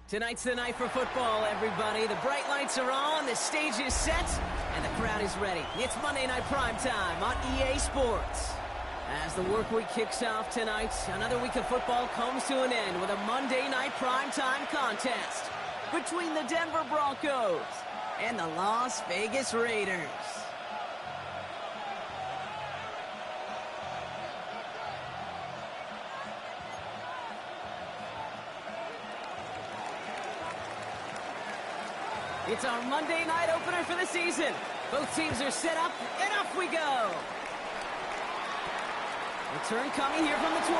Tonight's the night for football, everybody. The bright lights are on, the stage is set, and the crowd is ready. It's Monday Night Primetime on EA Sports. As the work week kicks off tonight, another week of football comes to an end with a Monday Night Primetime contest between the Denver Broncos and the Las Vegas Raiders. It's our Monday night opener for the season. Both teams are set up, and off we go. Return coming here from the 12.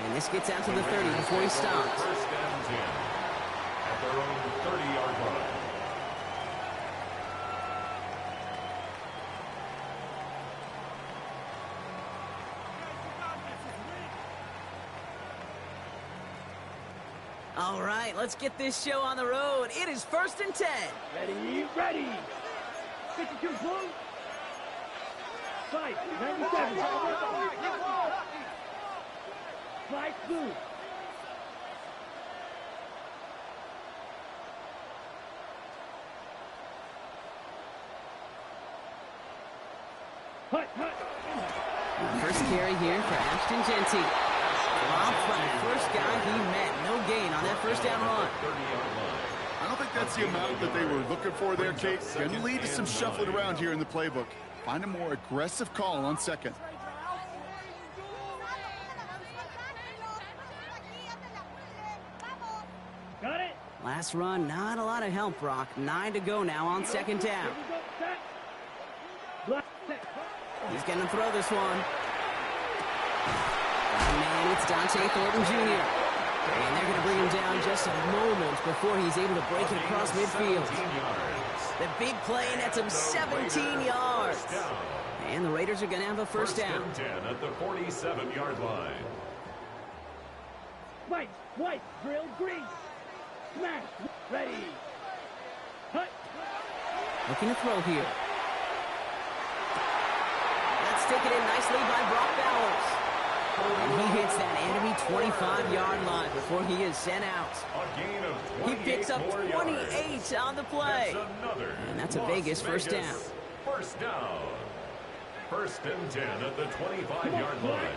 And this gets out to the 30 before he stops. First and 10 at their own 30-yard line. All right, let's get this show on the road. It is 1st and 10. Ready, ready. 52 blue. 5, 97. 5 blue. Hut, hut. First carry here for Ashton Genty. Dropped by the first guy he met. No gain on that first down run. I don't think that's the amount that they were looking for there, Kate. Can lead to some shuffling around here in the playbook. Find a more aggressive call on second. Got it. Last run, not a lot of help, Brock. 9 to go now on second down. He's going to throw this one. Man, it's Dante Thornton Jr. And they're going to bring him down just a moment before he's able to break it across midfield. The big play nets him 17 yards. And the Raiders are going to have a first down. 10 at the 47-yard line. White, grilled green. Smash, ready. Hut. Looking to throw here. That's taken in nicely by Brock Bowers. And he hits that enemy 25-yard line before he is sent out. A gain of 28 He picks up 28 yards. on the play. And that's a Vegas first down. First down. 1st and 10 at the 25-yard line.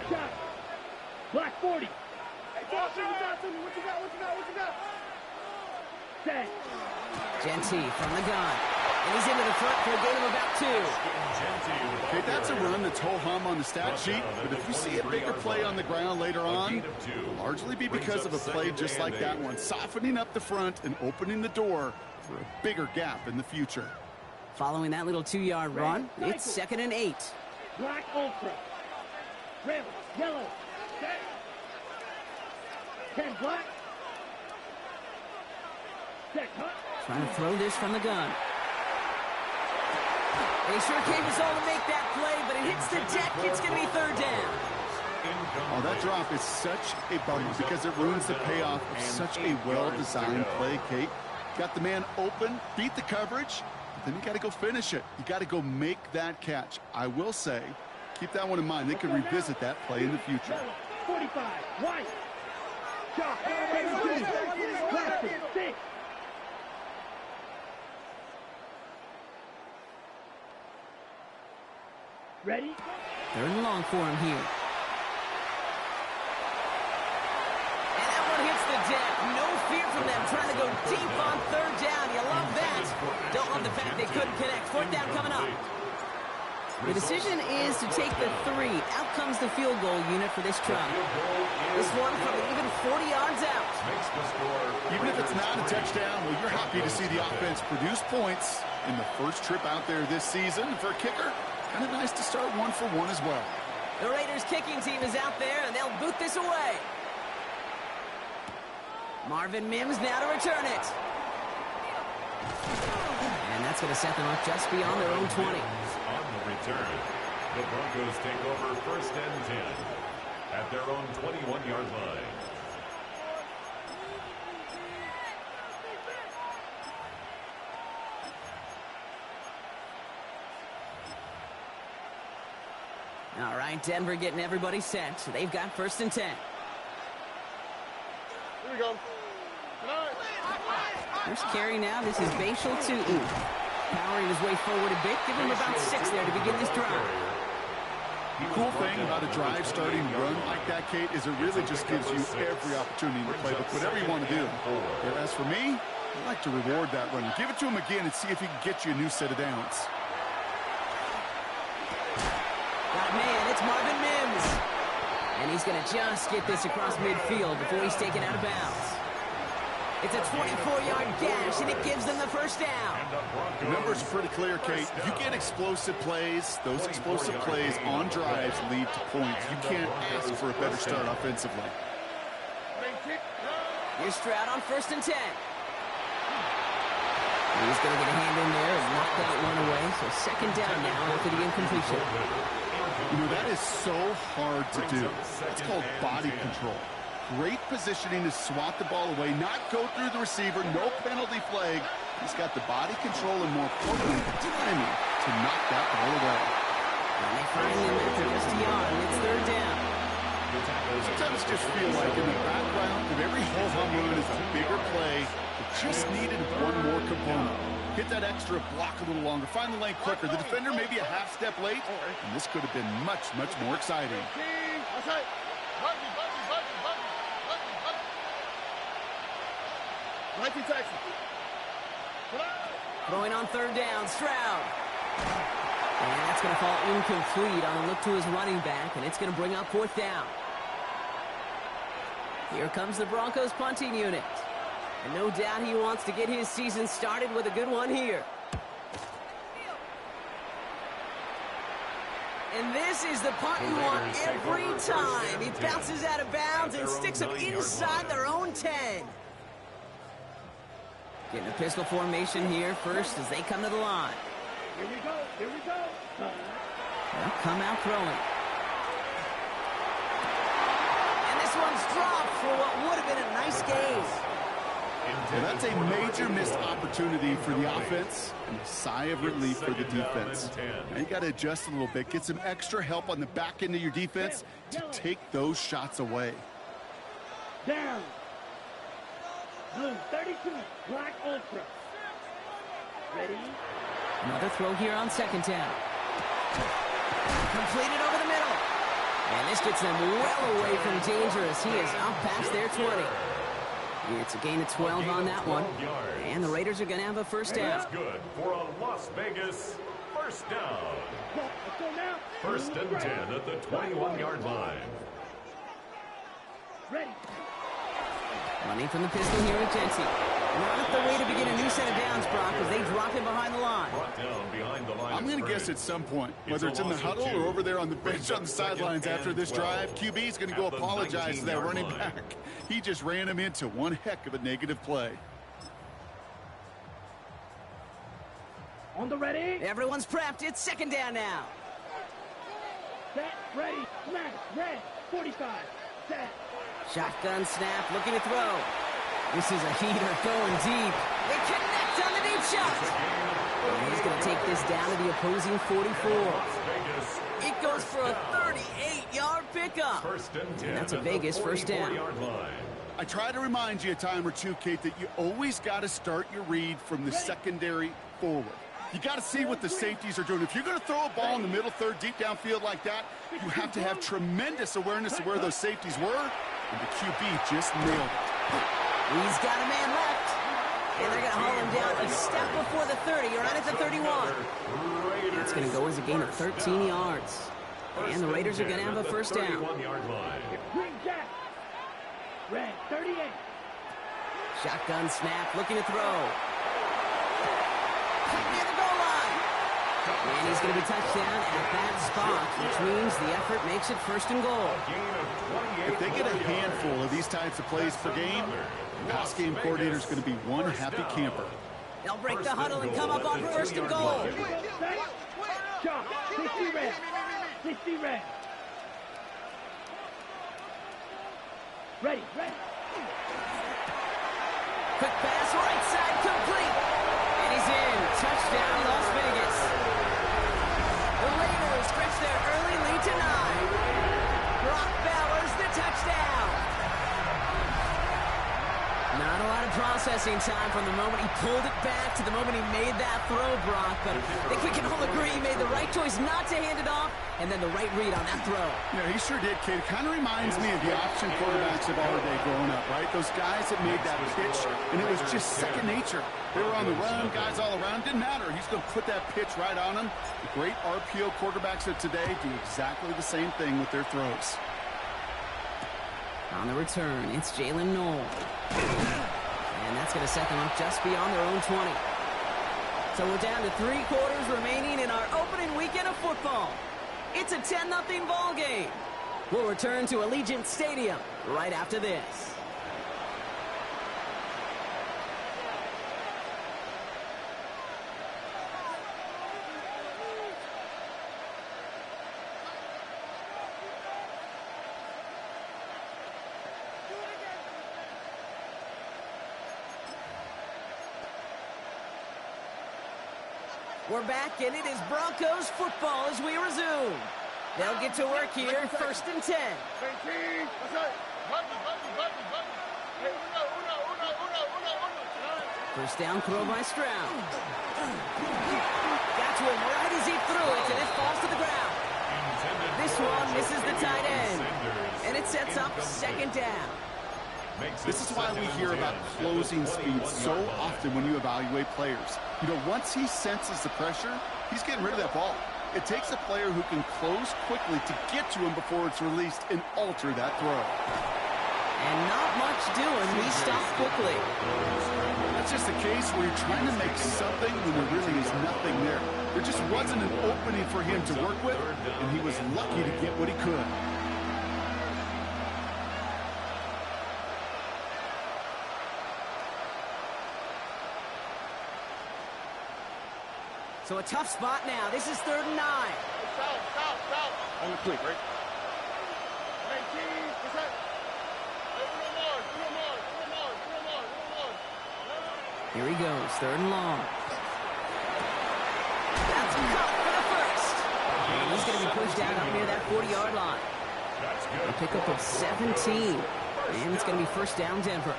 Black 40. What you got? Set. Genty from the gun. And he's into the front for a gain of about 2. Okay, that's a run that's ho-hum on the stat sheet, but if you see a bigger play on the ground later on, it'll largely be because of a play just like that one, softening up the front and opening the door for a bigger gap in the future. Following that little 2-yard run, it's 2nd and 8. Black ultra. Red, yellow. Set. 10 black. Set, hut. Trying to throw this from the gun. They sure gave us all to make that play, but it hits the deck. It's going to be 3rd down. Oh, that drop is such a bummer because it ruins the payoff of such a well-designed play, Kate. Got the man open, beat the coverage, but then you got to go finish it. You got to go make that catch. I will say, keep that one in mind. They could revisit that play in the future. 45, white. Shot, 6. Ready? 3rd and long for him here. And that one hits the deck. No fear from them trying to go deep on 3rd down. You love that. Don't love the fact they couldn't connect. 4th down coming up. The decision is to take the 3. Out comes the field goal unit for this try. This one from even 40 yards out. Even if it's not a touchdown, well, you're happy to see the offense produce points in the first trip out there this season. And for a kicker, kind of nice to start 1 for 1 as well. The Raiders kicking team is out there, and they'll boot this away. Marvin Mims now to return it. And that's going to set them up just beyond their own 20. On the return, the Broncos take over 1st and 10 at their own 21-yard line. All right, Denver getting everybody set. They've got 1st and 10. Here we go. First carry now. This is Bashal Tootin. Powering his way forward a bit. Give him about 6 there to begin this drive. Cool thing about a drive starting run like that, Kate, is it really just gives you every opportunity to play with whatever you want to do. But as for me, I'd like to reward that run. Give it to him again and see if he can get you a new set of downs. Got man, it's Marvin Mims. And he's going to just get this across midfield before he's taken out of bounds. It's a 24-yard gash, and it gives them the first down. The numbers are pretty clear, Kate. You get explosive plays. Those explosive plays on drives lead to points. You can't ask for a better start offensively. Here's Stroud on 1st and 10. He's going to get a hand in there and knock that one away. So 2nd down now after the incompletion. You know, that is so hard to do. That's called body control. Great positioning to swat the ball away, not go through the receiver, no penalty flag. He's got the body control and, more importantly, the timing to knock that ball away. And they find him after just a yard, and it's 3rd down. Sometimes it just feel like in the background of every ho-hum run is a bigger play. It just needed one more component. Hit that extra block a little longer, find the lane quicker. The defender maybe a half step late, and this could have been much, much more exciting. Throwing on 3rd down, Stroud. And that's going to fall incomplete on a look to his running back, and it's going to bring up 4th down. Here comes the Broncos punting unit. And no doubt he wants to get his season started with a good one here. And this is the punt you want every time. He bounces out of bounds and sticks them inside their own 10. Getting a pistol formation here first as they come to the line. Here we go. Here we go. They'll come out throwing. And this one's dropped for what would have been a nice game. Well, that's a major missed opportunity for the offense and a sigh of relief for the defense. Now you got to adjust a little bit, get some extra help on the back end of your defense to take those shots away. Down. Blue 32, Black Ultra. Ready? Another throw here on 2nd down. Completed over the middle. And this gets them well away from danger as he is up past their 20. It's a gain of 12 on that one. And the Raiders are going to have a 1st down. That's good for a Las Vegas 1st down. 1st and 10 at the 21-yard line. Ready. Running from the pistol here with Jency. Not the way to begin a new set of downs, Brock, as they drop him behind the line. I'm going to guess at some point, whether it's in the huddle or over there on the bench on the sidelines after this drive, QB's going to go apologize to that running back. He just ran him into one heck of a negative play. On the ready. Everyone's prepped. It's 2nd down now. Set. Ready. Smash. Red. 45. Set. Shotgun snap. Looking to throw. This is a heater going deep. They connect on the deep shot. And he's going to take this down to the opposing 44. It goes for a 38-yard pickup. And that's a Vegas 1st down. I try to remind you a time or two, Kate, that you always got to start your read from the secondary forward. You got to see what the safeties are doing. If you're going to throw a ball in the middle third, deep downfield like that, you have to have tremendous awareness of where those safeties were, and the QB just nailed it. He's got a man left. And they're going to haul him down a step before the 30, right at the 31. That's going to go as a gain of 13 yards. And the Raiders are going to have a 1st down. Green Jack. Red 38. Shotgun snap, looking to throw. Near the goal line. And he's going to be touched down at that spot, which means the effort makes it 1st and goal. If they get a handful of these types of plays per game, the pass game coordinator is going to be one happy camper. They'll break the huddle and come up on 1st and goal. Shot. 60 red. 60 red. Ready. Ready. Quick pass, right side, complete. And he's in. Touchdown, Las Vegas. The Raiders stretch their early lead to 9. Brock Bowers, the touchdown. processing time from the moment he pulled it back to the moment he made that throw, Brock. But I think we can all agree he made the right choice not to hand it off, and then the right read on that throw. Yeah, he sure did, kid. Kind of reminds me of the option quarterbacks of our day growing up, right? Those guys that made that pitch, and it was just second nature. They were on the run, guys all around. Didn't matter. He's going to put that pitch right on him. The great RPO quarterbacks of today do exactly the same thing with their throws. On the return, it's Jalen Knoll. And that's going to set them up just beyond their own 20. So we're down to 3 quarters remaining in our opening weekend of football. It's a 10-0 ball game. We'll return to Allegiant Stadium right after this. We're back, and it is Broncos football as we resume. They'll get to work here, 1st and 10. First down throw by Stroud. Got to him right as he threw it, and it falls to the ground. This one misses the tight end, and it sets up 2nd down. This is why we hear about closing speed so often when you evaluate players. You know, once he senses the pressure, he's getting rid of that ball. It takes a player who can close quickly to get to him before it's released and alter that throw. And not much doing. He stopped quickly. That's just a case where you're trying to make something when there really is nothing there. There just wasn't an opening for him to work with, and he was lucky to get what he could. So a tough spot now. This is 3rd and 9. Stop. On the quick, right? Here he goes, 3rd and long. That's caught for the first. And he's going to be pushed out up near that 40-yard line. A pickup of 17. And it's going to be 1st down, Denver.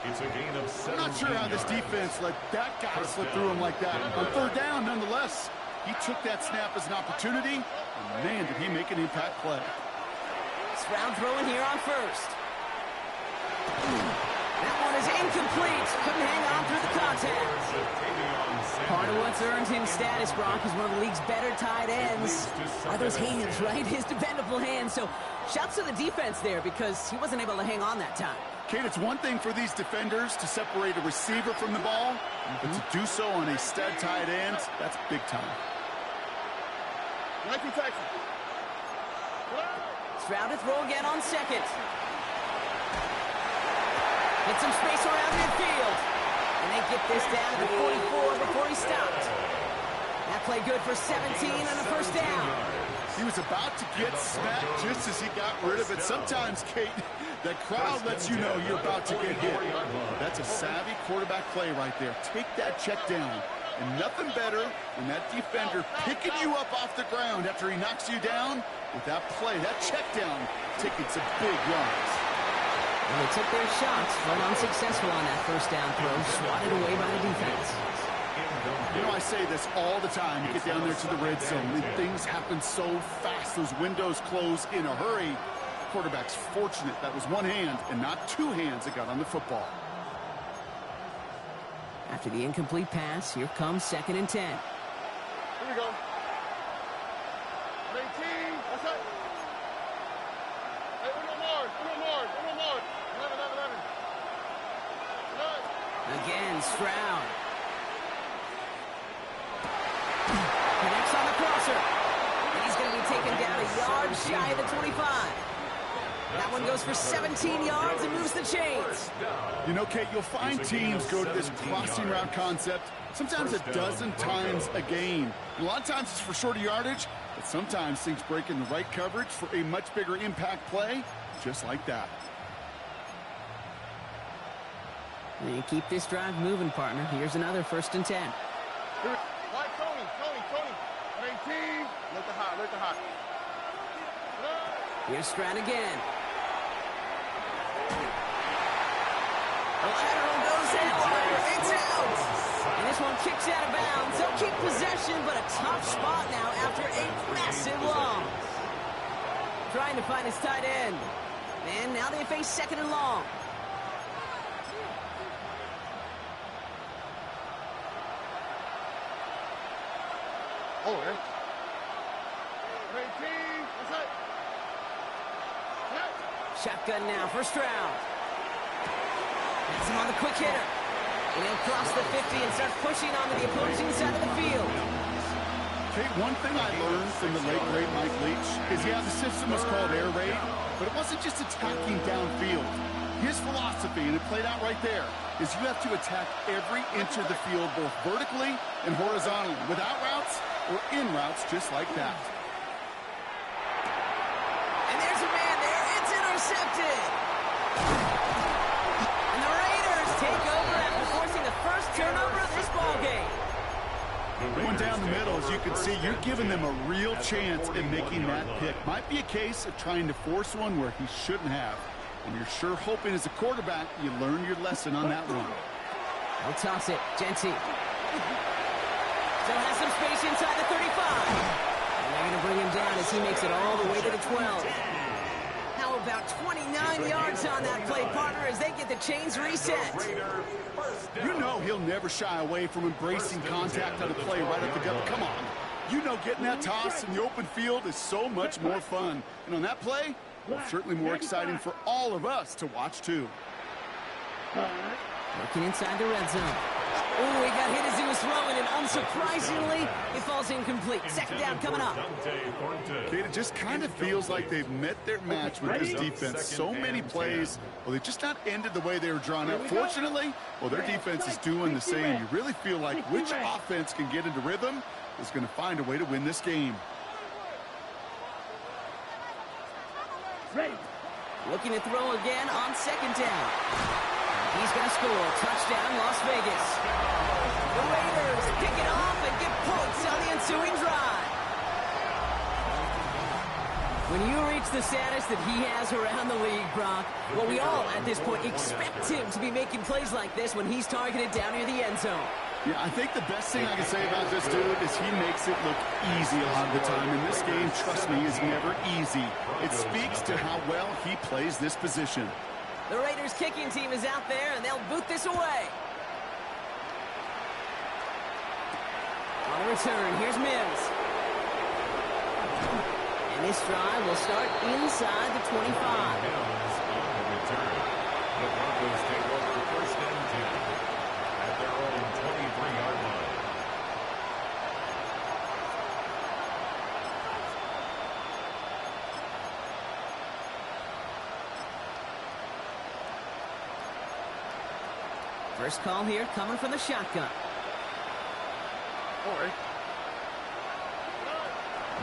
It's a gain of 7. I'm not sure how this defense let that guy slip through him like that. On 3rd down, nonetheless, he took that snap as an opportunity, and man, did he make an impact play. Stroud throwing here on 1st. That one is incomplete. Couldn't hang on through the contact. Part of what's earned him status, Brock, is one of the league's better tight ends. Are those hands, right? His dependable hands. So shouts to the defense there because he wasn't able to hang on that time. Kate, it's one thing for these defenders to separate a receiver from the ball, but to do so on a stud tight end, that's big time. Stroud to throw again on 2nd. Get some space around midfield. And they get this down to the 44 before he stopped. That play good for 17 and a 1st down. He was about to get smacked just as he got rid of it. Sometimes, Kate, that crowd lets you know you're about to get hit. That's a savvy quarterback play right there. Take that check down. And nothing better than that defender picking you up off the ground after he knocks you down with that play, that check down, taking some big yards. And they took their shots, but unsuccessful on that 1st down throw, swatted away by the defense. You know, I say this all the time. You get down there to the red zone, and things happen so fast. Those windows close in a hurry. Quarterback's fortunate that was one hand and not 2 hands that got on the football. After the incomplete pass, here comes 2nd and 10. Here we go. 18. What's that? Hey, one more. 11. Again, Stroud. Connects on the crosser. And he's going to be taken down a yard shy of the 25. That one goes for 17 yards and moves the chains. You know, Kate, you'll find teams go to this crossing route concept sometimes a dozen times a game. A lot of times it's for shorter yardage, but sometimes things break in the right coverage for a much bigger impact play, just like that. And keep this drive moving, partner. Here's another 1st and 10. Why, Tony. 18. Let the hot. Here's Stroud again. The lateral goes this one kicks out of bounds. They'll keep possession, but a tough spot now after a massive loss. Trying to find his tight end. And now they face second and long. Oh, yeah. 18. That's it. Shotgun now, first round. That's him on the quick hitter. And he'll cross the 50 and start pushing onto the opposing side of the field. Okay, one thing I learned from the late, great Mike Leach is, yeah, the system was called air raid, but it wasn't just attacking downfield. His philosophy, and it played out right there, is you have to attack every inch of the field, both vertically and horizontally, without routes or in routes, just like that. And there's a man there. It's intercepted. And the Raiders take over after forcing the first turnover of this ballgame. Going down the middle, as you can see, you're giving them a real chance in making that pick. Might be a case of trying to force one where he shouldn't have. And you're sure hoping as a quarterback you learn your lesson on that one. He'll toss it. Genty. Still has some space inside the 35. And they're going to bring him down as he makes it all the way to the 12. How about 29 yards on that play, partner, as they get the chains reset? You know he'll never shy away from embracing contact on a play right up the gut. Come on. You know getting that toss in the open field is so much more fun. And on that play, well, certainly more exciting for all of us to watch, too. Looking inside the red zone. Oh, he got hit as he was throwing, and unsurprisingly, it falls incomplete. Second down coming up. Okay, it just kind of feels like they've met their match with this defense. So many plays, well, they've just not ended the way they were drawn up. Fortunately, well, their defense is doing the same. You really feel like which offense can get into rhythm is going to find a way to win this game. Ready. Looking to throw again on second down. He's going to score. Touchdown, Las Vegas. The Raiders pick it off and get points on the ensuing drive. When you reach the status that he has around the league, Brock, well, we all, at this point, expect him to be making plays like this when he's targeted down near the end zone. Yeah, I think the best thing I can say about this dude is he makes it look easy a lot of the time. And this game, trust me, is never easy. It speaks to how well he plays this position. The Raiders kicking team is out there, and they'll boot this away. On the return, here's Mims. And this drive will start inside the 25. On the return, the Broncos take over first and 10 at their own 23-yard line. First call here coming from the shotgun. All right.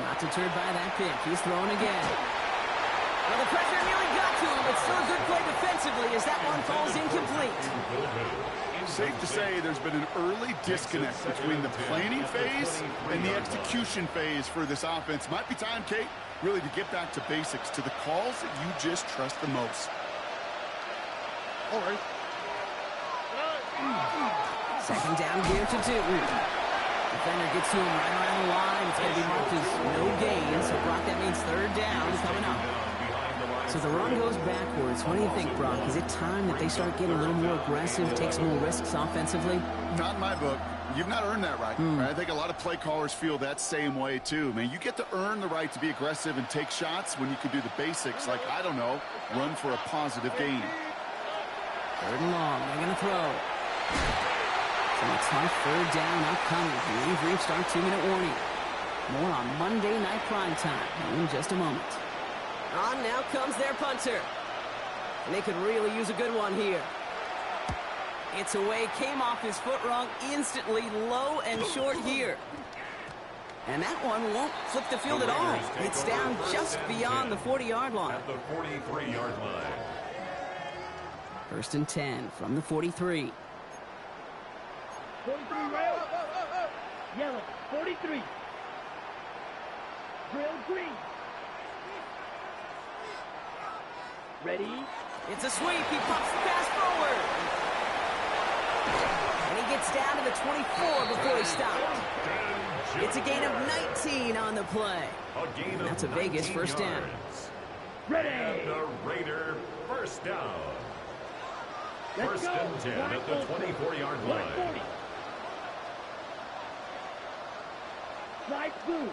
Not deterred by that pick. He's throwing again. Well, the pressure nearly got to him, but still a good play defensively as that one falls incomplete. Safe to say there's been an early disconnect between the planning phase and the execution phase for this offense. Might be time, Kate, really to get back to basics, to the calls that you just trust the most. All right. Second down here to Newton. Defender gets to him right around the line. It's going to be marked as no gain. So, Brock, that means third down coming up. So the run goes backwards. What do you think, Brock? Is it time that they start getting a little more aggressive, take some more risks offensively? Not in my book. You've not earned that right. I think a lot of play callers feel that same way, too. Man, you get to earn the right to be aggressive and take shots when you can do the basics, like, I don't know, run for a positive gain. Third and long. They're going to throw. So a tough third down upcoming. We've reached our 2-minute warning. More on Monday Night Primetime in just a moment. On now comes their punter. And they could really use a good one here. It's away, came off his foot wrong, instantly low and short here. And that one won't flip the field at all. It's down just beyond the 40-yard line. At the 43-yard line. First and 10 from the 43. 43 red. Yellow, 43. Drill green. Ready? It's a sweep. He pops the pass forward. And he gets down to the 24 before he stopped. It's a gain of 19 on the play. That's a Vegas first down. Ready. And the Raider first down. Let's First go. and 10 at the 24-yard line. 140. Slide through.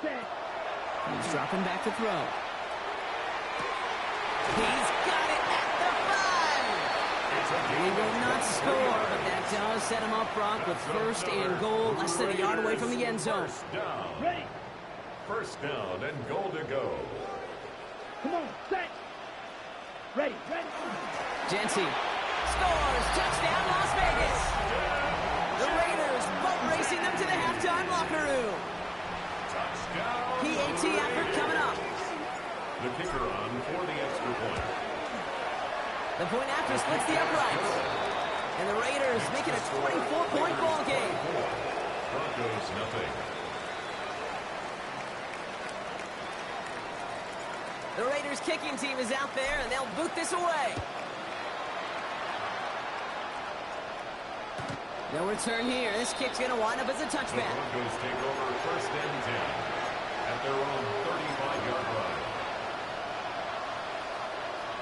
Set. He's dropping back to throw. He's got it at the 5. He will not score, but that does set him up, Brock, with first and goal, less than a yard away from the end zone. First down. Ready. First down and goal to go. Come on. Set. Ready. Ready. Genty scores. Touchdown, Las Vegas. The Raiders boat racing them to the halftime locker room. Touchdown. PAT effort coming up. The kicker on for the extra point. The point after splits the uprights. And the Raiders make it a 24-point ball game. Broncos nothing. The Raiders kicking team is out there, and they'll boot this away. No return here. This kick's going to wind up as a The touchback. Broncos take over first and 10 at their own 35-yard line.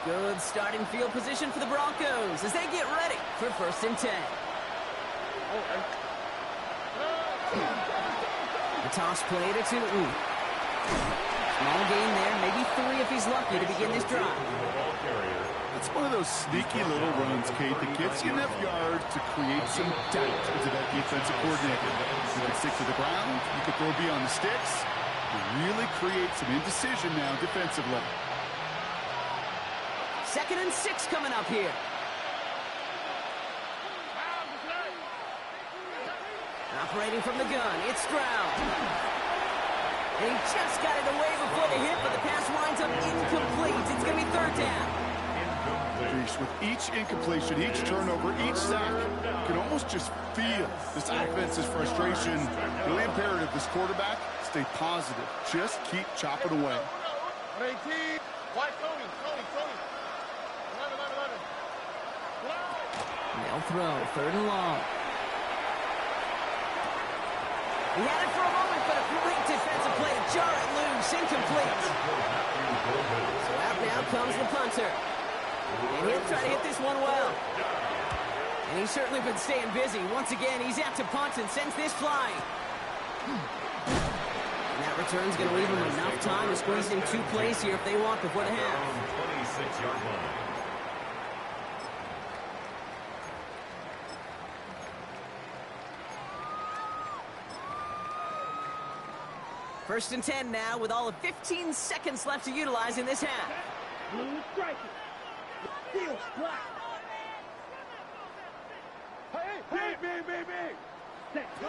Good starting field position for the Broncos as they get ready for first and 10. The toss play to Tootin. Small gain there, maybe 3 if he's lucky to begin this drive. The ball carrier. It's one of those sneaky little runs, Kate, that gets you enough yards to create some doubt into that defensive coordinator. You can stick to the ground, you can throw beyond the sticks, you really create some indecision now defensively. 2nd and 6 coming up here. Operating from the gun, it's Stroud. And he just got it away before the hit, but the pass winds up incomplete. It's going to be 3rd down. Incomplete. With each incompletion, each turnover, each sack, you can almost just feel this offense's frustration. Really imperative, this quarterback, stay positive. Just keep chopping away. 18. Why, Tony? They'll throw, 3rd and long. He had it for a moment, but a great defensive play to jar it loose, incomplete. So out now comes the punter. And he'll try to hit this one well. And he's certainly been staying busy. Once again, he's out to punt and sends this flying. And that return's going to leave him enough time to squeeze in 2 plays here if they want before the half. 26-yard line. First and 10 now with all of 15 seconds left to utilize in this half. Blue striker. Steel block. Hey. Set. Go.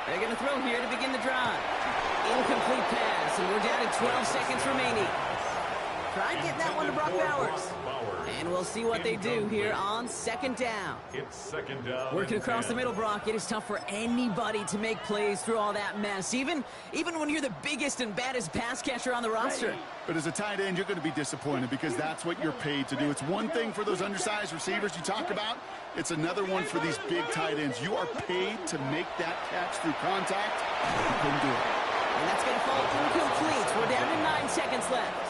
They're going to throw here to begin the drive. Incomplete pass, and we're down to 12 seconds remaining. Try getting that one to Brock Bowers. And we'll see what they do here on 2nd down. It's 2nd down. Working across the middle, Brock, it is tough for anybody to make plays through all that mess, even when you're the biggest and baddest pass catcher on the roster. But as a tight end, you're going to be disappointed because that's what you're paid to do. It's one thing for those undersized receivers you talk about. It's another one for these big tight ends. You are paid to make that catch through contact. You couldn't do it. And that's going to fall incomplete. We're down to 9 seconds left.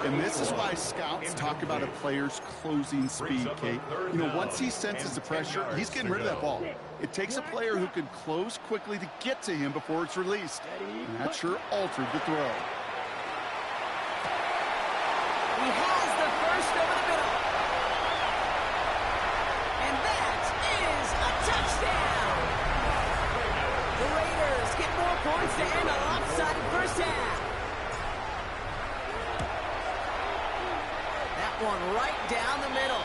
And this is why scouts talk about a player's closing speed, Kate. You know, once he senses the pressure, he's getting rid of that ball. It takes a player who can close quickly to get to him before it's released. And that sure altered the throw. He has the first over the middle. And that is a touchdown. The Raiders get more points to end a lopsided first half. That one right down the middle.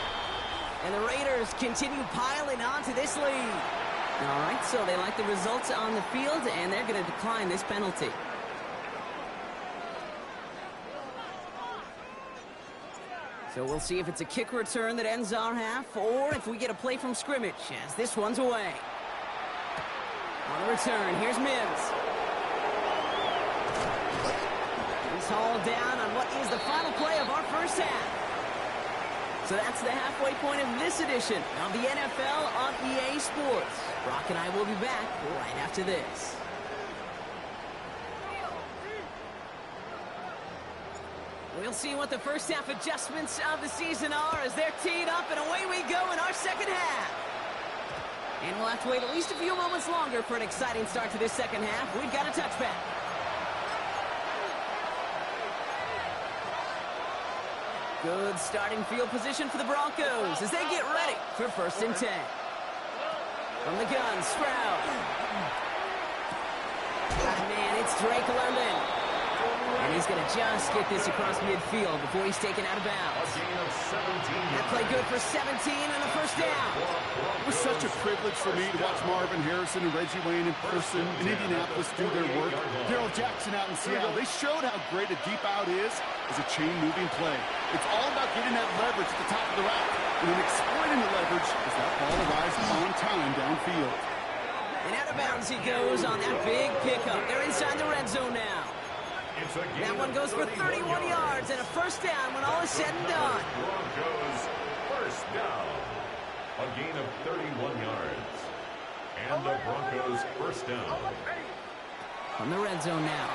And the Raiders continue piling on to this lead. All right, so they like the results on the field, and they're going to decline this penalty. So we'll see if it's a kick return that ends our half, or if we get a play from scrimmage, as this one's away. On the return, here's Mims. He's hauled down on what is the final play of our first half. So that's the halfway point of this edition of the NFL on EA Sports. Brock and I will be back right after this. We'll see what the first half adjustments of the season are as they're teed up, and away we go in our second half. And we'll have to wait at least a few moments longer for an exciting start to this second half. We've got a touchback. Good starting field position for the Broncos as they get ready for 1st and 10. From the gun, Stroud. Man, it's Drake London. And he's going to just get this across midfield before he's taken out of bounds. That play good for 17 and a first down. It was such a privilege for me to watch Marvin Harrison and Reggie Wayne in person in Indianapolis do their work. Darrell Jackson out in Seattle. They showed how great a deep out is as a chain-moving play. It's all about getting that leverage at the top of the route and then exploiting the leverage as that ball arrives on time downfield. And out of bounds he goes on that big pickup. They're inside the red zone now. That one goes for 31 yards and a first down when all is said and done. Broncos first down. A gain of 31 yards. And the Broncos first down. From the red zone now.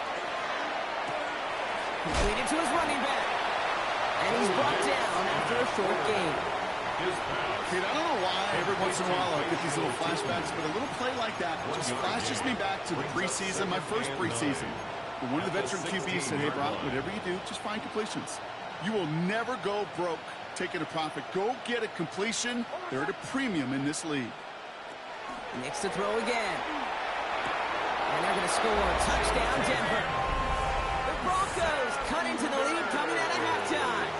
Completed to his running back. And he's brought down after a short gain. Dude, I don't know why every once in a while I get these little flashbacks, but a little play like that just flashes me back to the preseason, my first preseason. But one of the veteran QBs said, hey, Brock, whatever you do, just find completions. You will never go broke taking a profit. Go get a completion. They're at a premium in this league. Next to throw again. And they're going to score a touchdown, Denver. The Broncos cut into the lead coming out of halftime.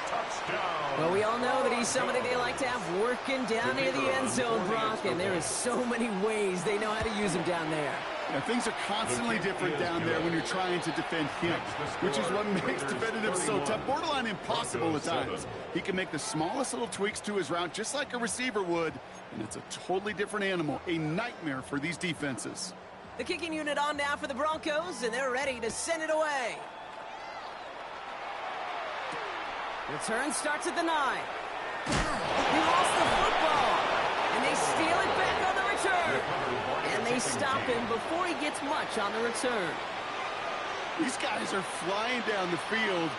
Touchdown. Well, we all know that he's somebody they like to have working down near the end zone, Brock, and there is so many ways they know how to use him down there. Now, things are constantly different down there when you're trying to defend him, which is what makes defending him so tough, borderline impossible at times. He can make the smallest little tweaks to his route just like a receiver would, and it's a totally different animal, a nightmare for these defenses. The kicking unit on now for the Broncos, and they're ready to send it away. Return starts at the 9. He lost the football, and they steal it back on the return. And they stop him before he gets much on the return. These guys are flying down the field.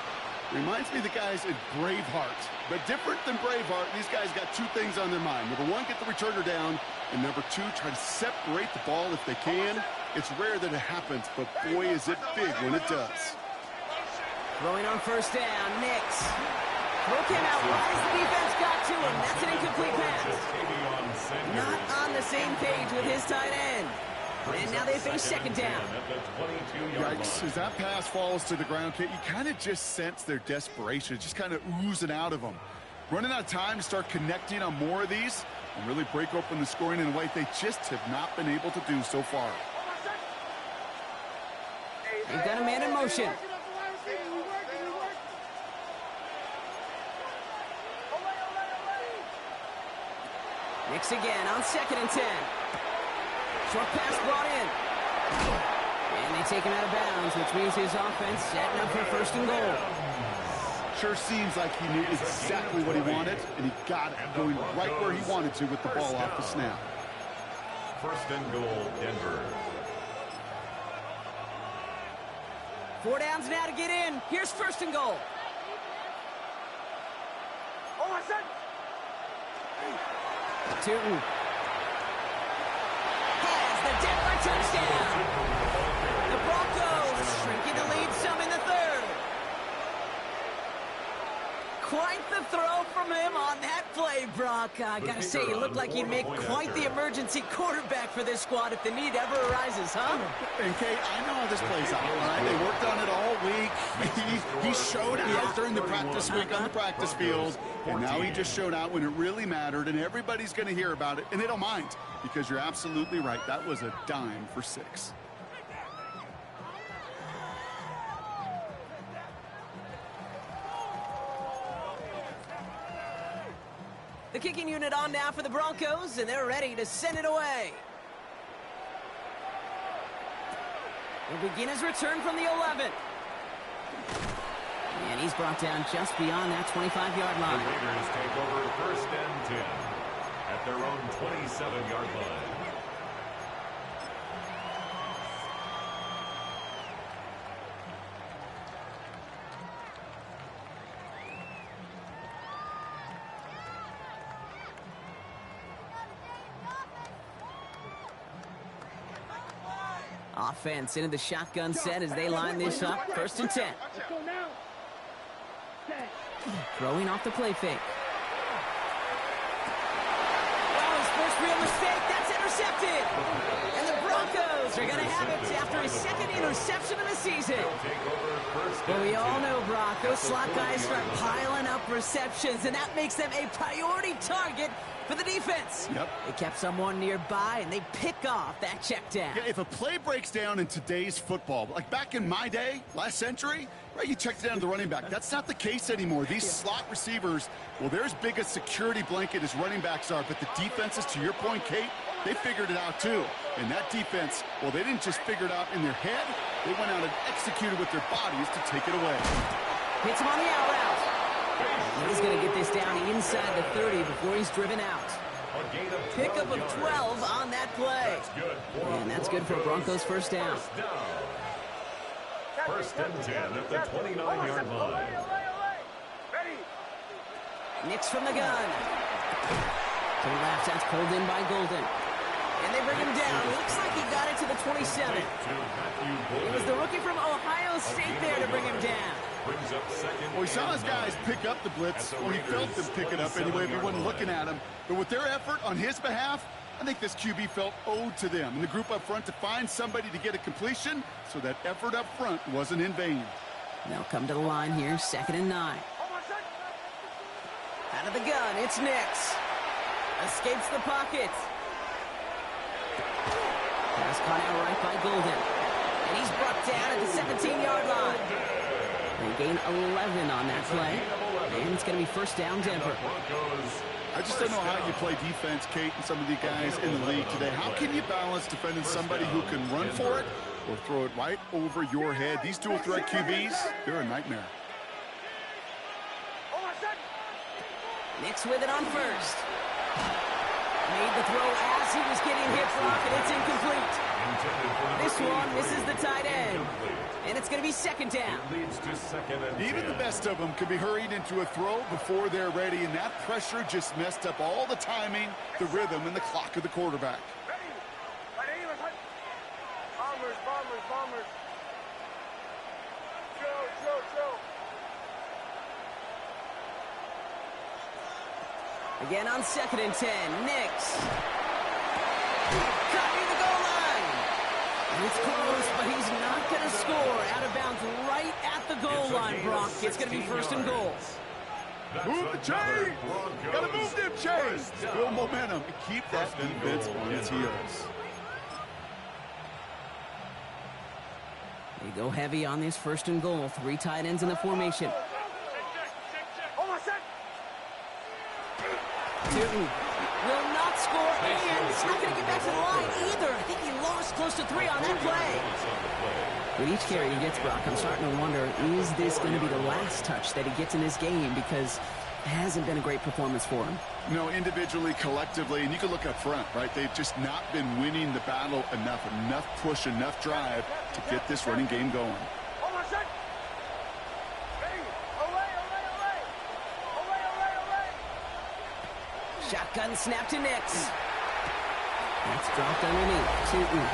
Reminds me of the guys at Braveheart. But different than Braveheart, these guys got two things on their mind. Number one, get the returner down. And number two, try to separate the ball if they can. It's rare that it happens, but boy, is it big when it does. Throwing on first down, Nix. Throw came out right as the defense got to him. That's an incomplete pass. Not on the same page with his tight end. And now they face second down. Yikes, as that pass falls to the ground, Kate, you kind of just sense their desperation, just kind of oozing out of them. Running out of time to start connecting on more of these and really break open the scoring in a way they just have not been able to do so far. They've got a man in motion. Nix again on 2nd and 10. Short pass brought in. And they take him out of bounds, which means his offense setting up for 1st and goal. Sure seems like he knew exactly what he wanted, and he got it, going right where he wanted to with the ball off the snap. 1st and goal, Denver. 4 downs now to get in. Here's 1st and goal. Tootin has the Denver touchdown. The Broncos shrinking the lead some in the 3rd. Quite the throw from him on that play, Brock. I gotta say, he looked like he'd make quite the emergency quarterback for this squad if the need ever arises, huh? And Kate, I know how this plays out, all right? They worked on it all week. He showed out during the practice week on the practice field, and now he just showed out when it really mattered, and everybody's going to hear about it, and they don't mind, because you're absolutely right. That was a dime for 6. The kicking unit on now for the Broncos, and they're ready to send it away. He'll begin his return from the 11. And He's brought down just beyond that 25-yard The line. Raiders take over 1st and 10 at their own 27-yard line. Offense into the shotgun set as they line this up. 1st and 10. Let's go now. Set. Throwing off the play fake. Well, his first real mistake. That's intercepted. And the Broncos are going to have it after his 2nd interception of the season. Take over 1st Well, and we all 10. know, Brock, those slot guys start piling up receptions, and that makes them a priority target for the defense. Yep. They kept someone nearby, and they pick off that check down. Yeah, if a play breaks down in today's football, like back in my day, last century, right, you checked it down to the running back. That's not the case anymore. These slot receivers, well, they're as big a security blanket as running backs are, but the defenses, to your point, Kate, they figured it out too. And that defense, well, they didn't just figure it out in their head. They went out and executed with their bodies to take it away. Hits him on the out route. He's going to get this down inside the 30 before he's driven out. A gain of 12 Pickup of yards. 12 on that play. That's good for And that's good for Broncos first down. First down. 1st and 10 at the 29-yard line. Ready. Nix from the gun. To the left, that's pulled in by Golden. And they bring him down. Looks like he got it to the 27. It was the rookie from Ohio State there to bring him down. Brings up 2nd. Well, he saw his guys pick up the blitz, or he felt them pick it up anyway if he wasn't looking at him. But with their effort on his behalf, I think this QB felt owed to them and the group up front to find somebody to get a completion, so that effort up front wasn't in vain. They'll come to the line here, 2nd and 9. Out of the gun, it's Nix. Escapes the pocket. Pass caught out right by Golden. And he's brought down at the 17-yard line. They gain 11 on that play. And it's going to be 1st down, Denver. I just don't know how you play defense, Kate, and some of the guys in the league today. How can you balance defending somebody who can run for it or throw it right over your head? These dual threat QBs, they're a nightmare. Nix with it on 1st. Made the throw as he was getting hit, Brock, and it's incomplete. This one misses the tight end. And it's going to be 2nd down. Leads to 2nd and 10. Even the best of them could be hurried into a throw before they're ready, and that pressure just messed up all the timing, the rhythm, and the clock of the quarterback. Bombers. Joe. Again on 2nd and 10. Nix. Cut near the goal line. And it's close, but he's not going to score. Out of bounds right at the goal line, Brock. It's going to be 1st and goal. Move the chain! Gotta move them chains! Build momentum and keep that defense on its heels. They go heavy on this 1st and goal. 3 tight ends in the formation. Newton will not score, and it's not going to get back to the line either. I think he lost close to 3 on that play. With each carry he gets, Brock, I'm starting to wonder, is this going to be the last touch that he gets in this game? Because it hasn't been a great performance for him. No, individually, collectively, and you can look up front, right? They've just not been winning the battle enough push, enough drive to get this running game going. Shotgun snap to Nix. That's dropped underneath. Tootin.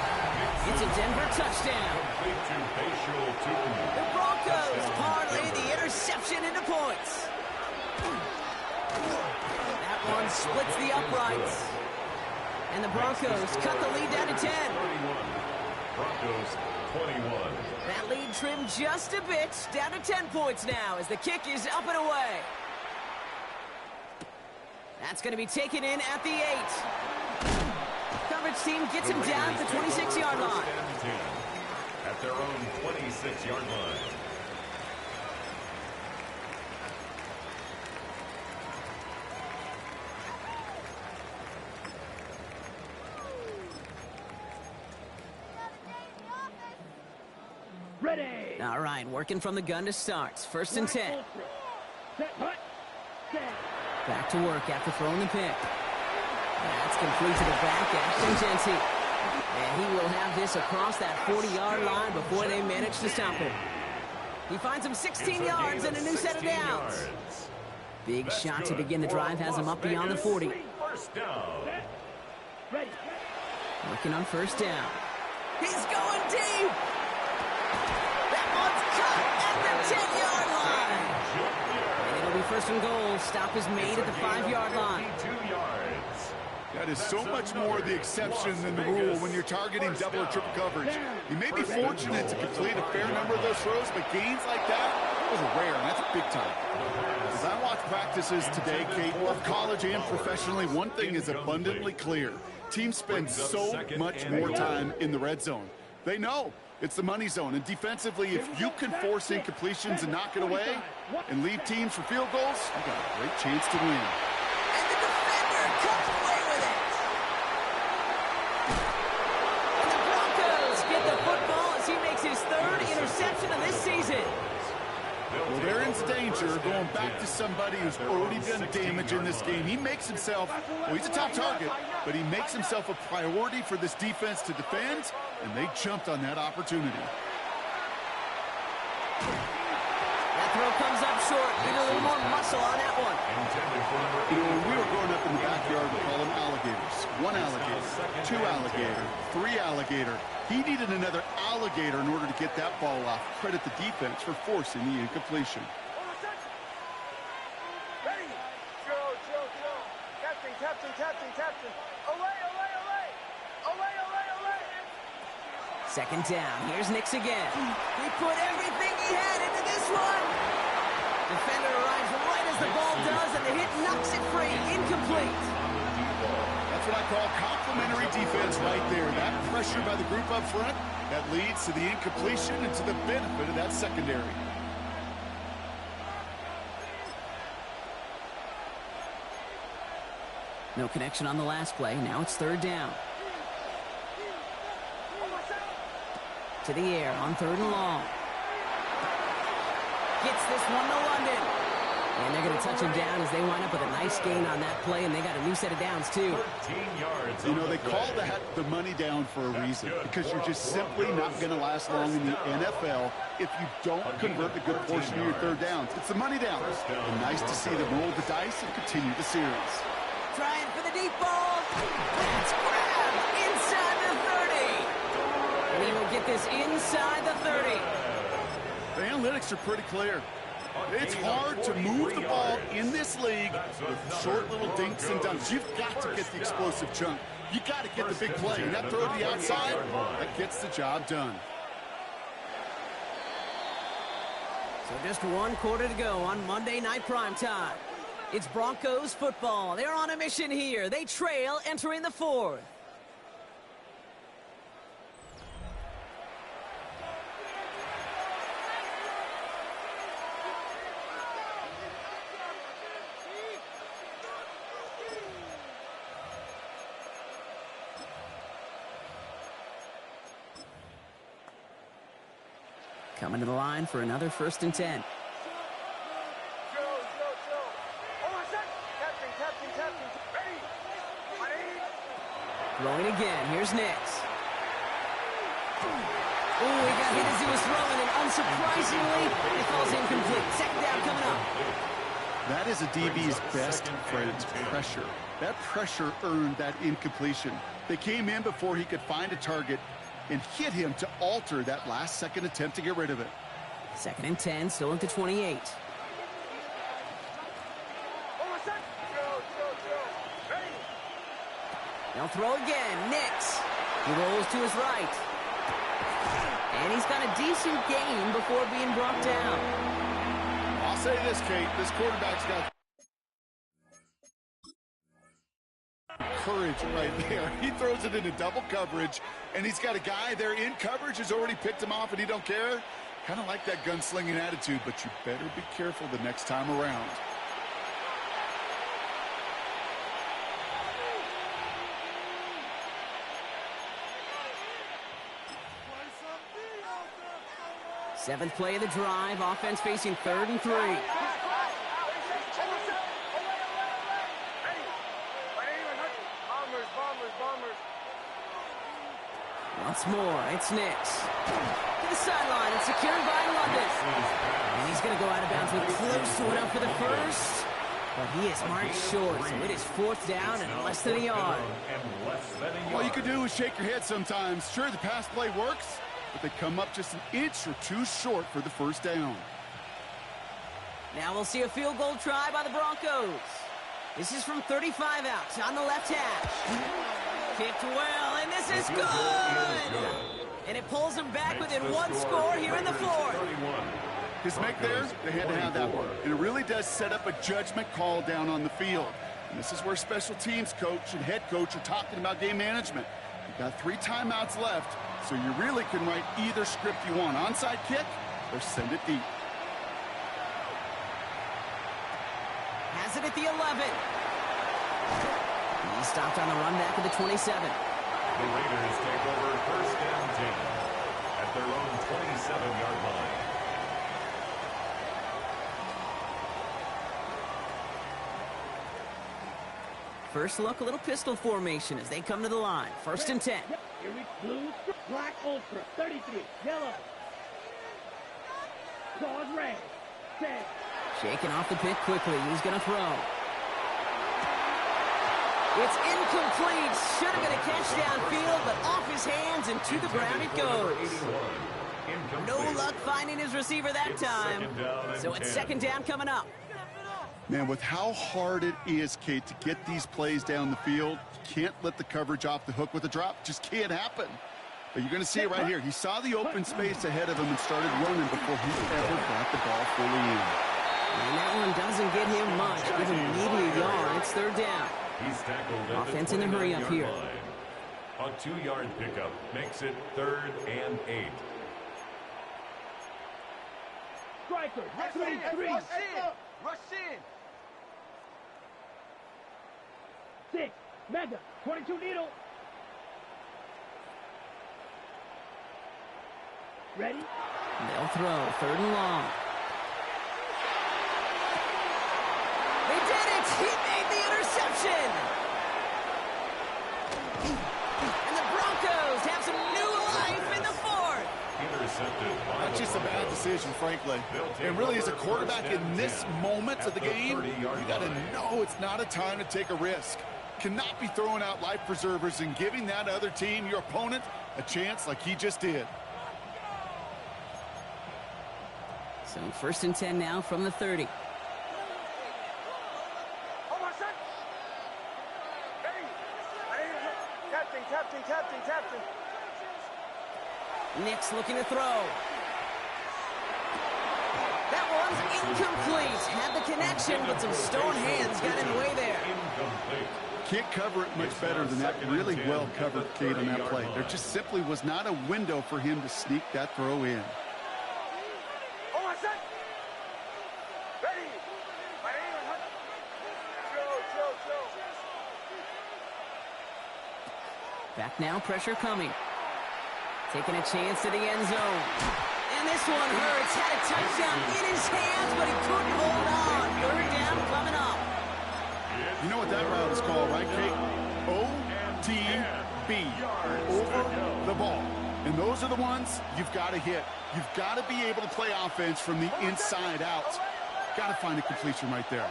It's a Denver touchdown. The Broncos parlay the interception into points. That one splits the uprights. And the Broncos cut the lead down to 10. Broncos 21. That lead trimmed just a bit, down to 10 points now as the kick is up and away. That's going to be taken in at the 8. Coverage team gets him down at the 26-yard line. At their own 26-yard line. Ready. All right, working from the gun to start. First and 10. Set, hut, stand. Back to work after throwing the pick. That's complete to the back at Tangenti. And he will have this across that 40-yard line before they manage to stop him. He finds him 16 yards and a new set of downs. Big shot to begin the drive has him up beyond the 40. First down. Ready. Working on first down. He's going deep. That one's caught at the 10-yard line. And it'll be first and goal. Stop is made at the 5-yard line. 52 yards. That is so much more the exception than the rule when you're targeting double or triple coverage. You may be fortunate to complete a fair number of those throws, but gains like that, those are rare, and that's big time. As I watch practices today, Kate, both college and professionally, one thing is abundantly clear. Teams spend so much more time in the red zone. They know it's the money zone, and defensively, if you can force incompletions and knock it away and leave teams for field goals, you got a great chance to win. And the defender comes away with it. And the Broncos get the football as he makes his 3rd interception of this season. Well, they're in danger going back to somebody who's already done damage in this game. He makes himself, well, he's a top target, but he makes himself a priority for this defense to defend, and they jumped on that opportunity. That throw comes up short. Need a little more muscle on that one. You know, when we were growing up in the backyard, we call them alligators. 1 alligator, 2 alligator, 3 alligator. He needed another alligator in order to get that ball off. Credit the defense for forcing the incompletion. Ready. Chill. Captain. Away. Second down. Here's Nix again. He put everything he had into this one. Defender arrives right as the ball does, and the hit knocks it free. Incomplete. That's what I call complimentary defense right there. That pressure by the group up front, that leads to the incompletion and to the benefit of that secondary. No connection on the last play. Now it's 3rd down. To the air on 3rd and long. Gets this one to London. And they're going to touch him down as they wind up with a nice gain on that play, and they got a new set of downs, too. 13 yards. You know, they call that the money down for a reason, because you're just simply not going to last long in the NFL if you don't convert a good portion of your 3rd downs. It's the money down. And nice to see them roll the dice and continue the series. Trying for the deep ball. That's grabbed inside the 30. And he will get this inside the 30. The analytics are pretty clear. It's hard to move the ball in this league with short little dinks and dunks. You've got to get the explosive chunk. You got to get the big play. And that throw to the outside, that gets the job done. So just 1 quarter to go on Monday Night Primetime. It's Broncos football. They're on a mission here. They trail entering the 4th. Coming to the line for another 1st and 10. Chill. Captain. Ready. Throwing again. Here's Nix. Oh, he got hit as he was throwing, and unsurprisingly, it falls incomplete. 2nd down coming up. That is a DB's best friend, pressure. That pressure earned that incompletion. They came in before he could find a target and hit him to alter that last-second attempt to get rid of it. 2nd and 10, still at the 28. Ready. They'll throw again. Nix. He rolls to his right. And he's got a decent gain before being brought down. I'll say this, Kate. This quarterback's got courage right there. He throws it into double coverage, and he's got a guy there in coverage who's already picked him off, and he don't care. Kind of like that gunslinging attitude, but you better be careful the next time around. Seventh play of the drive. Offense facing 3rd and 3. Once more, it's Nix. To the sideline and secured by London. And he's going to go out of bounds with close to enough for the first. But he is marked short, so it is 4th down and less than a yard. All you can do is shake your head sometimes. Sure, the pass play works, but they come up just an inch or two short for the first down. Now we'll see a field goal try by the Broncos. This is from 35 out on the left hash. Kicked well, and this is good! And it pulls them back within 1 score here in the 4th. His make there, they had to have that one. And it really does set up a judgment call down on the field. And this is where special teams coach and head coach are talking about game management. You've got 3 timeouts left, so you really can write either script you want. Onside kick or send it deep. Has it at the 11. He stopped on the run back at the 27. The Raiders take over 1st and 10 at their own 27-yard line. First look, a little pistol formation as they come to the line. 1st and 10. Here we blue, black, ultra, 33, yellow. Claws red, 10. Shaking off the pick quickly. He's going to throw. It's incomplete. Should have been a catch downfield, but off his hands and to the ground it goes. No luck finding his receiver that time. So it's 2nd down coming up. Man, with how hard it is, Kate, to get these plays down the field, you can't let the coverage off the hook with a drop. Just can't happen. But you're going to see it right here. He saw the open space ahead of him and started running before he ever got the ball fully in. And that one doesn't get him much. Give him maybe a yard. It's 3rd down. He's tackled at Offense the in a hurry up 29-yard here. line. A 2-yard pickup makes it 3rd and 8. Striker, Rush in! 23, Rush in! Rush in! 6, mega, 22 needle. Ready? They'll throw. 3rd and long. They did it! He made the interception! And the Broncos have some new life in the 4th. Intercepted by That's just a bad decision, frankly. And really, as a quarterback in this moment of the game, you got to know it's not a time to take a risk. Cannot be throwing out life preservers and giving that other team, your opponent, a chance like he just did. So 1st and 10 now from the 30. Captain. Nix looking to throw. That one's incomplete. Had the connection, but some stone hands got in the way there. incomplete. Can't cover it much better than that. Really well covered, Kate, on that play. There just simply was not a window for him to sneak that throw in. Back now, pressure coming. Taking a chance to the end zone. And this one hurts. Had a touchdown in his hands, but he couldn't hold on. 3rd down coming up. You know what that route is called, right, Kate? OTB. Over the ball. And those are the ones you've got to hit. You've got to be able to play offense from the inside out. Got to find a completion right there.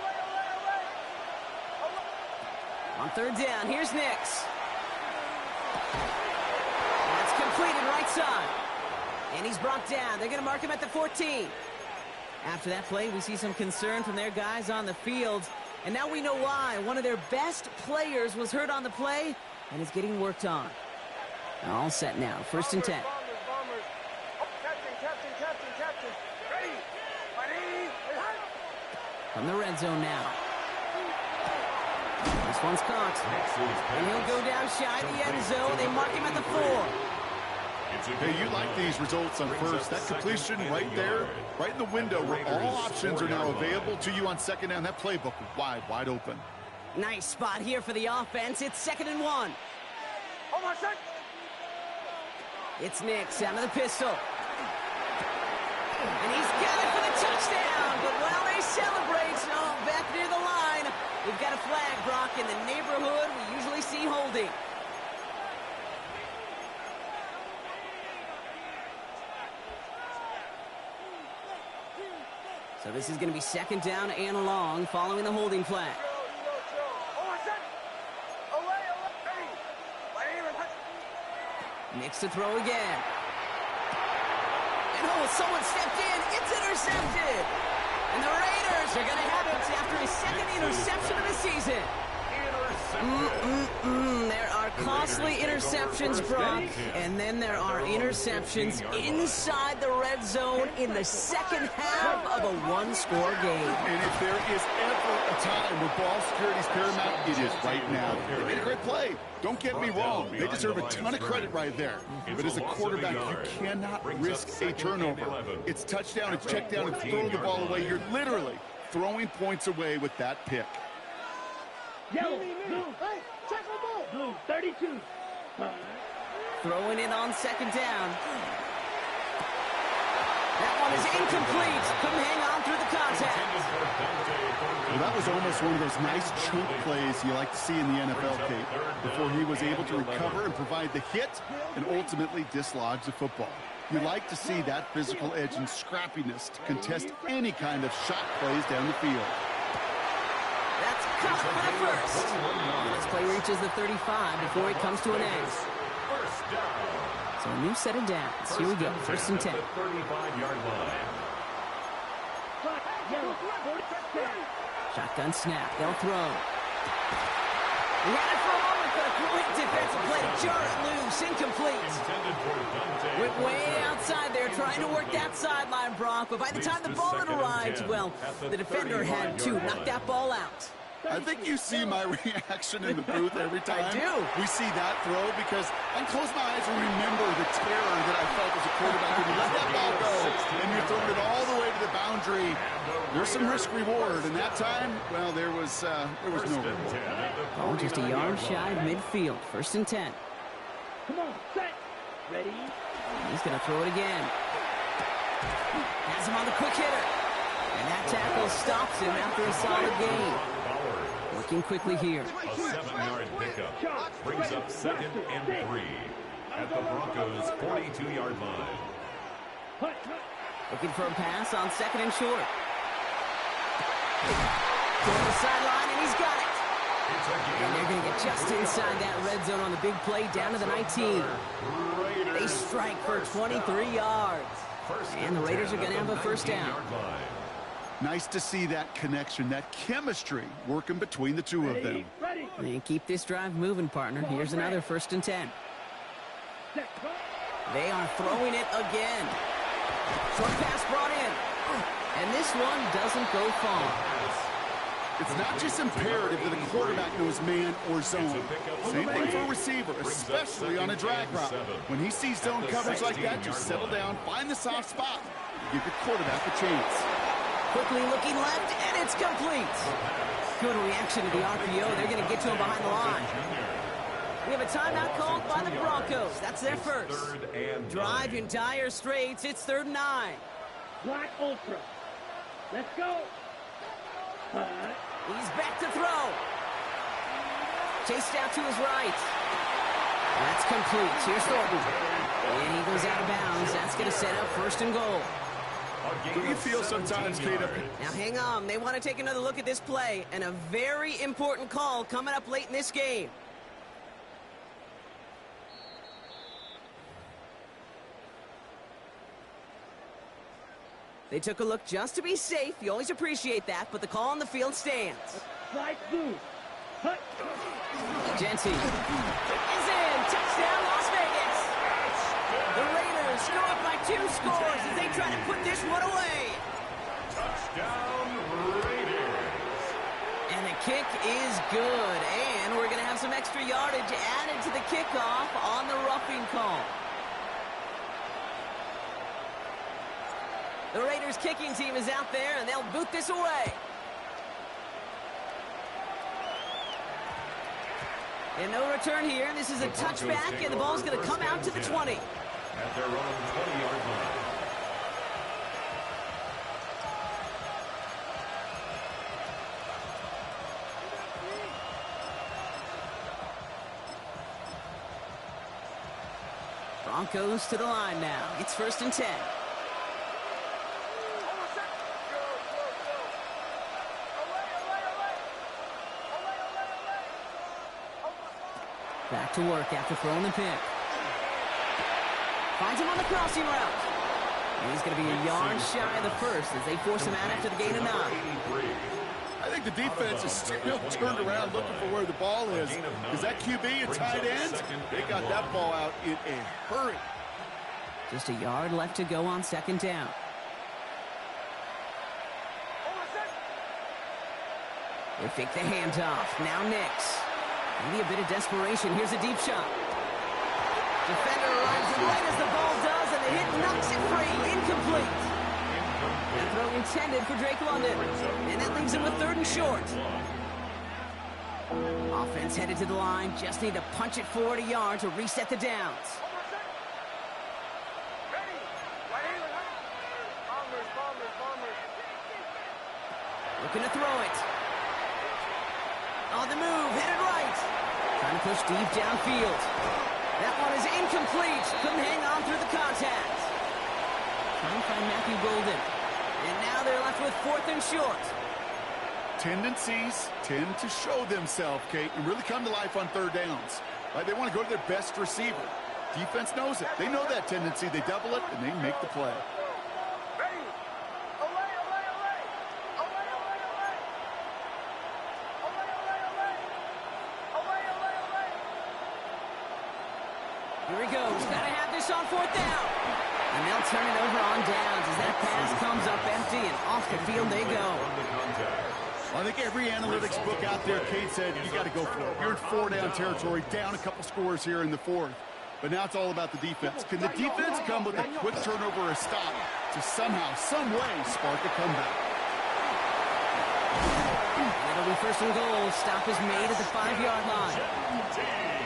On 3rd down, here's Nix. That's completed right side. And he's brought down. They're going to mark him at the 14. After that play, we see some concern from their guys on the field. And now we know why. One of their best players was hurt on the play and is getting worked on. All set now. 1st and 10. Captain. Ready. From the red zone now. This one's caught. And he'll go down shy of the end zone. They mark him at the 4. Hey, you like these results on first. That completion right there, right in the window where all options are now available to you on 2nd down. That playbook wide open. Nice spot here for the offense. It's 2nd and 1. It's Nix out of the pistol. He's got it for the touchdown, but while they celebrate, back near the line, we've got a flag, Brock, in the neighborhood we usually see holding. So this is going to be second down and long following the holding flag. Nix to throw again. And someone stepped in. It's intercepted. And the Raiders are going to have it after his second interception of the season. There are costly interceptions, Brock, and then there are interceptions inside the red zone in the second half of a one-score game. And if there is ever a time where ball security is paramount, it is right now. They made a great play. Don't get me wrong. They deserve a ton of credit right there. But as a quarterback, you cannot risk a turnover. It's touchdown, it's check down, and throw the ball away. You're literally throwing points away with that pick. Yellow, blue, hey, check the ball. Blue, 32. Throwing it on second down. That one is incomplete. Couldn't hang on through the contact. Well, that was almost one of those nice chunk plays you like to see in the NFL, Kate, before he was able to recover and provide the hit and ultimately dislodge the football. You like to see that physical edge and scrappiness to contest any kind of shot plays down the field. That's caught for the first. This play reaches the 35 before it comes to an end. So a new set of downs. Here we go, first and 10. 35-yard line. Shotgun snap, they'll throw. He had it for a moment, but a great defensive play to jar it loose, incomplete. Went way outside there, trying to work that sideline, Brock, but by the time the ball had arrived, well, the defender had to knock that ball out. I think you see my reaction in the booth every time I do. we see that throw, because I close my eyes and remember the terror that I felt as a quarterback when you let that ball go and you're throwing it all the way to the boundary. There's some risk reward, and that time, well, there was no reward. Oh, just a yard shy of midfield, first and 10. Come on, set, ready. He's going to throw it again. Has him on the quick hitter. And that tackle stops him after a solid gain. Working quickly here. A 7-yard pickup brings up second and 3 at the Broncos' 42-yard line. Looking for a pass on second and short. Going to the sideline, and he's got it. And they're going to get just inside that red zone on the big play, down to the 19. They strike for 23 yards. And the Raiders are going to have a first down. Nice to see that connection, that chemistry working between the two of them. And keep this drive moving, partner. Here's another first and 10. They are throwing it again. Short pass brought in. And this one doesn't go far. It's not just imperative that a quarterback knows man or zone. Same thing for a receiver, especially on a drag route. When he sees zone coverage like that, just settle down, find the soft spot, and give the quarterback a chance. Quickly looking left, and it's complete. Good reaction to the RPO. They're going to get to him behind the line. We have a timeout called by the Broncos. That's their first. Drive in dire straits. It's 3rd and 9. Black Ultra. Let's go. He's back to throw. Chased out to his right. That's complete. Here's Thornton. And he goes out of bounds. That's going to set up 1st and goal. Do you feel sometimes, Kate? Now hang on. They want to take another look at this play. And a very important call coming up late in this game. They took a look just to be safe. You always appreciate that, but the call on the field stands. Slide through. Genty is in. Touchdown, Las Vegas. The Raiders go up by 2 scores as they try to put this one away. Touchdown, Raiders. And the kick is good. And we're going to have some extra yardage added to the kickoff on the roughing call. The Raiders kicking team is out there, and they'll boot this away. And no return here. This is a touchback, and the ball's going to come out to the 20. At their own 20-yard line. Broncos to the line now. It's 1st and 10. Back to work after throwing the pick. Finds him on the crossing route. And he's going to be a yard shy of the first as they force him out after the gain of 9. I think the defense is still turned around looking for where the ball is. Is that QB a tight end? They got that ball out in a hurry. Just a yard left to go on 2nd down. They fake the handoff. Now Nix. Maybe a bit of desperation. Here's a deep shot. Defender runs right as the ball does, and the hit knocks it free. Incomplete. That throw intended for Drake London. And that leaves him with 3rd and short. Offense headed to the line. Just need to punch it forward a yard to reset the downs. Looking to throw it. On the move, headed right. Trying to push deep downfield. That one is incomplete. Couldn't hang on through the contact. Trying to find Matthew Golden. And now they're left with 4th and short. Tendencies tend to show themselves, Kate, and really come to life on 3rd downs. Like they want to go to their best receiver. Defense knows it. They know that tendency. They double it, and they make the play. Here he goes. Gotta have this on 4th down. And they'll turn it over on downs as that pass comes up empty, and off the field they go. Well, I think every analytics book out there, Kate said, you got to go for it. You're in 4-down territory, down a couple scores here in the 4th. But now it's all about the defense. Can the defense come with a quick turnover or a stop to somehow, some way, spark a comeback? It'll be 1st and goal. Stop is made at the 5-yard line.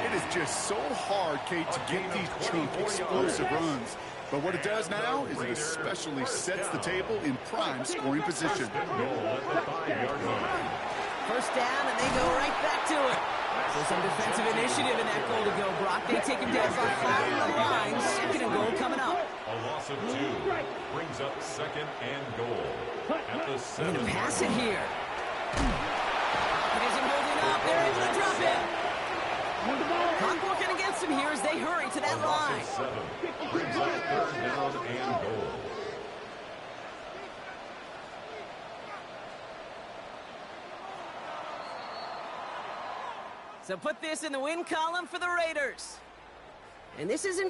It is just so hard, Kate, to get these chunk, explosive runs. But what it does now is it especially sets the table in prime scoring position. 1st down, and they go right back to it. So some defensive initiative in that goal to go, Brock. They take him down by 5 on the line. 2nd and goal coming up. A loss of 2 brings up 2nd and goal at the 7. Going to pass it here. It isn't holding up. They're able to drop it. Clock working against them here as they hurry to that line. 7 brings up 3rd down and goal. So put this in the win column for the Raiders. And this isn't just